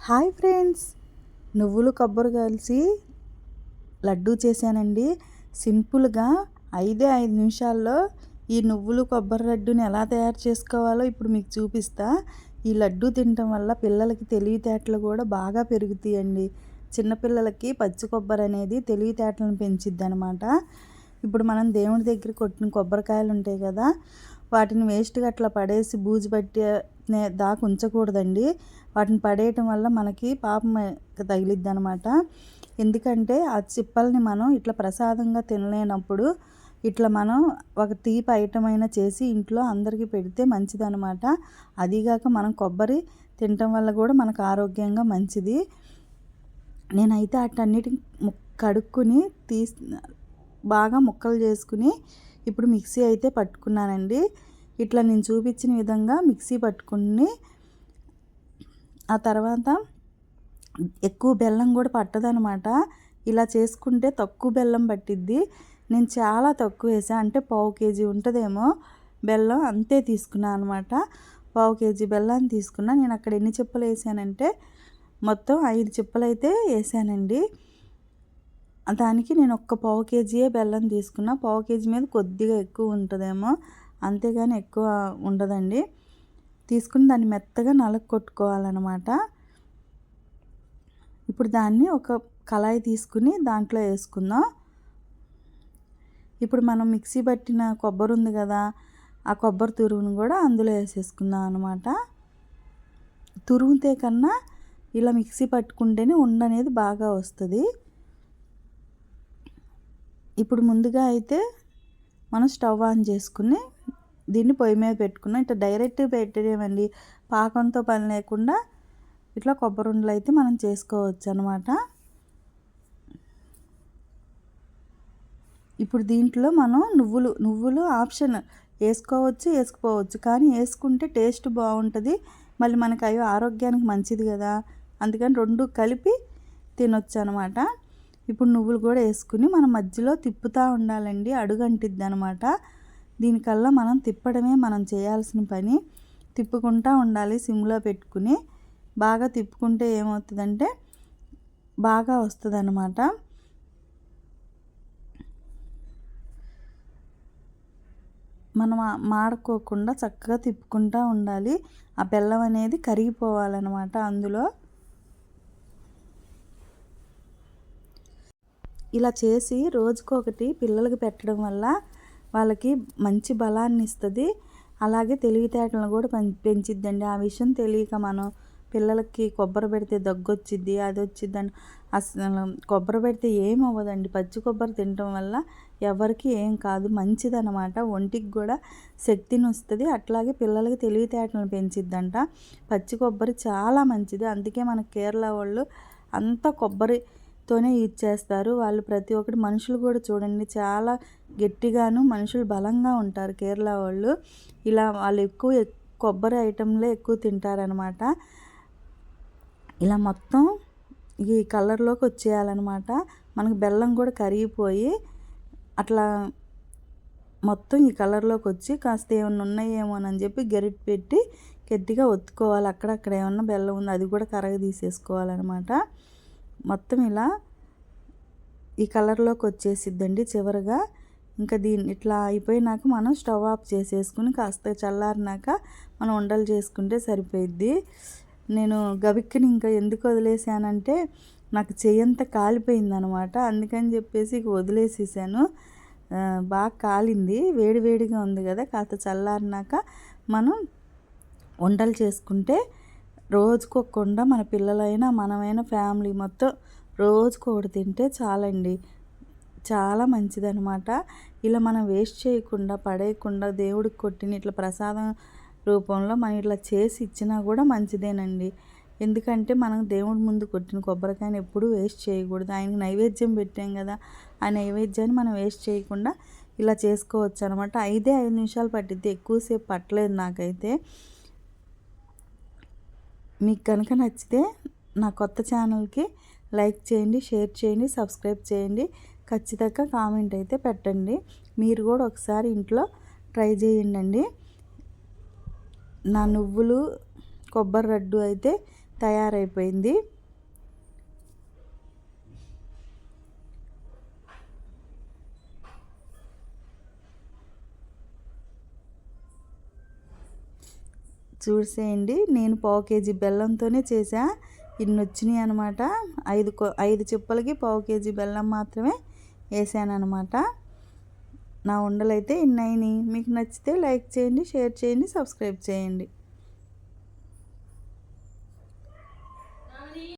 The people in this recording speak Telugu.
హాయ్ ఫ్రెండ్స్, నువ్వులు కొబ్బరి కలిసి లడ్డూ చేశానండి. సింపుల్గా 5 నిమిషాల్లో ఈ నువ్వులు కొబ్బరి లడ్డూని ఎలా తయారు చేసుకోవాలో ఇప్పుడు మీకు చూపిస్తా. ఈ లడ్డూ తినటం వల్ల పిల్లలకి తెలివితేటలు కూడా బాగా పెరుగుతాయండి. చిన్నపిల్లలకి పచ్చి కొబ్బరి అనేది తెలివితేటలను పెంచిద్ది అనమాట. ఇప్పుడు మనం దేవుడి దగ్గర కొట్టిన కొబ్బరికాయలు ఉంటాయి కదా, వాటిని వేస్ట్గా అట్లా పడేసి బూజు పట్టి దాకా ఉంచకూడదండి. వాటిని పడేయటం వల్ల మనకి పాపం తగిలిద్ది అనమాట. ఎందుకంటే ఆ చిప్పల్ని మనం ఇట్లా ప్రసాదంగా తినలేనప్పుడు ఇట్లా మనం ఒక తీపి ఐటమ్ అయినా చేసి ఇంట్లో అందరికీ పెడితే మంచిదనమాట. అదీగాక మనం కొబ్బరి తినటం వల్ల కూడా మనకు ఆరోగ్యంగా మంచిది. నేనైతే వాటన్నిటిని కడుక్కుని బాగా ముక్కలు చేసుకుని ఇప్పుడు మిక్సీ అయితే పట్టుకున్నానండి. ఇట్లా నేను చూపించిన విధంగా మిక్సీ పట్టుకుని ఆ తర్వాత ఎక్కువ బెల్లం కూడా పట్టదనమాట. ఇలా చేసుకుంటే తక్కువ బెల్లం పట్టిద్ది. నేను చాలా తక్కువ వేసా, అంటే 1/2 కేజీ ఉంటుందేమో బెల్లం, అంతే తీసుకున్నాను అనమాట. 1/2 కేజీ బెల్లాన్ని తీసుకున్నా. నేను అక్కడ ఎన్ని చిప్పలు వేసానంటే మొత్తం 5 చిప్పలు అయితే వేసానండి. దానికి నేను 1/2 కేజీయే బెల్లం తీసుకున్నా. 1/2 కేజీ మీద కొద్దిగా ఎక్కువ ఉంటుందేమో, అంతేగాని ఎక్కువ ఉండదండి. తీసుకుని దాన్ని మెత్తగా నలగొట్టుకోవాలన్నమాట. ఇప్పుడు దాన్ని ఒక కళాయి తీసుకుని దాంట్లో వేసుకుందాం. ఇప్పుడు మనం మిక్సీ పట్టిన కొబ్బరి ఉంది కదా, ఆ కొబ్బరి తురుమును కూడా అందులో వేసేసుకుందాం అనమాట. తురుముతే కన్నా ఇలా మిక్సీ పట్టుకుంటేనే ఉండనేది బాగా వస్తుంది. ఇప్పుడు ముందుగా అయితే మనం స్టవ్ ఆన్ చేసుకుని దీన్ని పొయ్యి మీద పెట్టుకున్నాం. ఇట్లా డైరెక్ట్ పెట్టేమండి, పాకంతో పని లేకుండా ఇట్లా కొబ్బరి ఉండలు అయితే మనం చేసుకోవచ్చు అనమాట. ఇప్పుడు దీంట్లో మనం నువ్వులు ఆప్షన్, వేసుకోవచ్చు వేసుకోవచ్చు, కానీ వేసుకుంటే టేస్ట్ బాగుంటుంది. మళ్ళీ మనకి అవి ఆరోగ్యానికి మంచిది కదా, అందుకని 2 కలిపి తినొచ్చు అనమాట. ఇప్పుడు నువ్వులు కూడా వేసుకుని మనం మధ్యలో తిప్పుతూ ఉండాలండి, అడుగంటిద్ది అనమాట. దీనికల్లా మనం తిప్పడమే మనం చేయాల్సిన పని. తిప్పుకుంటూ ఉండాలి సిమ్లో పెట్టుకుని. బాగా తిప్పుకుంటే ఏమవుతుందంటే బాగా వస్తుంది అనమాట. మనం మాడుకోకుండా చక్కగా తిప్పుకుంటూ ఉండాలి. ఆ బెల్లం అనేది కరిగిపోవాలన్నమాట అందులో. ఇలా చేసి రోజుకొకటి పిల్లలకి పెట్టడం వల్ల వాళ్ళకి మంచి బలాన్ని ఇస్తుంది. అలాగే తెలివితేటలను కూడా పెంచిద్దండి. ఆ విషయం తెలియక మనం పిల్లలకి కొబ్బరి పెడితే దగ్గొచ్చిద్ది, అది వచ్చిద్దని. అసలు కొబ్బరి పెడితే ఏం అవ్వదండి. పచ్చి కొబ్బరి తినటం వల్ల ఎవరికి ఏం కాదు, మంచిదన్నమాట. ఒంటికి కూడా శక్తిని వస్తుంది. అట్లాగే పిల్లలకి తెలివితేటలను పెంచిద్దంట. పచ్చి కొబ్బరి చాలా మంచిది. అందుకే మన కేరళ వాళ్ళు అంతా కొబ్బరితోనే యూజ్ చేస్తారు. వాళ్ళు ప్రతి ఒక్కటి, మనుషులు కూడా చూడండి చాలా గట్టిగాను మనుషులు బలంగా ఉంటారు కేరళ వాళ్ళు. ఇలా వాళ్ళు ఎక్కువ కొబ్బరి ఐటెంలే ఎక్కువ తింటారనమాట. ఇలా మొత్తం ఈ కలర్లోకి వచ్చేయాలన్నమాట. మనకు బెల్లం కూడా కరిగిపోయి అట్లా మొత్తం ఈ కలర్లోకి వచ్చి కాస్త ఏమన్నా ఉన్నాయేమోనని చెప్పి గరిటె పెట్టి గట్టిగా ఒత్తుకోవాలి. అక్కడక్కడ ఏమన్నా బెల్లం ఉంది అది కూడా కరగ తీసేసుకోవాలన్నమాట. మొత్తం ఇలా ఈ కలర్లోకి వచ్చేసిద్దండి చివరిగా. ఇంకా దీన్ని ఇట్లా అయిపోయినాక మనం స్టవ్ ఆఫ్ చేసేసుకుని కాస్త చల్లారినాక మనం ఉండలు చేసుకుంటే సరిపోయిద్ది. నేను గబిక్కిని ఇంకా ఎందుకు వదిలేసానంటే నాకు చెయ్యంతా కాలిపోయిందనమాట. అందుకని చెప్పేసి ఇక వదిలేసేసాను. బాగా కాలింది, వేడివేడిగా ఉంది కదా. కాస్త చల్లారినాక మనం వంటలు చేసుకుంటే రోజుకోకుండా మన పిల్లలైనా మనమైనా ఫ్యామిలీ మొత్తం రోజుకొకటి తింటే చాలండి, చాలా మంచిదనమాట. ఇలా మనం వేస్ట్ చేయకుండా పడేయకుండా దేవుడికి కొట్టిన ఇట్లా ప్రసాదం రూపంలో మనం ఇట్లా చేసి ఇచ్చినా కూడా మంచిదేనండి. ఎందుకంటే మనం దేవుడి ముందు కొట్టిన కొబ్బరికాయని ఎప్పుడూ వేస్ట్ చేయకూడదు. ఆయనకి నైవేద్యం పెట్టాం కదా, ఆ నైవేద్యాన్ని మనం వేస్ట్ చేయకుండా ఇలా చేసుకోవచ్చు అనమాట. 5 నిమిషాలు పట్టిద్ది, ఎక్కువసేపు పట్టలేదు నాకైతే. మీకు కనుక నచ్చితే నా కొత్త ఛానల్కి లైక్ చేయండి, షేర్ చేయండి, సబ్స్క్రైబ్ చేయండి. ఖచ్చితంగా కామెంట్ అయితే పెట్టండి. మీరు కూడా ఒకసారి ఇంట్లో ట్రై చేయండి. నా నువ్వులు కొబ్బరి లడ్డు అయితే తయారైపోయింది. చూసేయండి, నేను పావు కేజీ బెల్లంతోనే చేసా. ఇన్ని వచ్చినాయి అనమాట. 5 చిప్పలకి పావు కేజీ బెల్లం మాత్రమే వేసాను అనమాట. నా ఉండలైతే ఇన్ని అయినాయి. మీకు నచ్చితే లైక్ చేయండి, షేర్ చేయండి, సబ్స్క్రైబ్ చేయండి.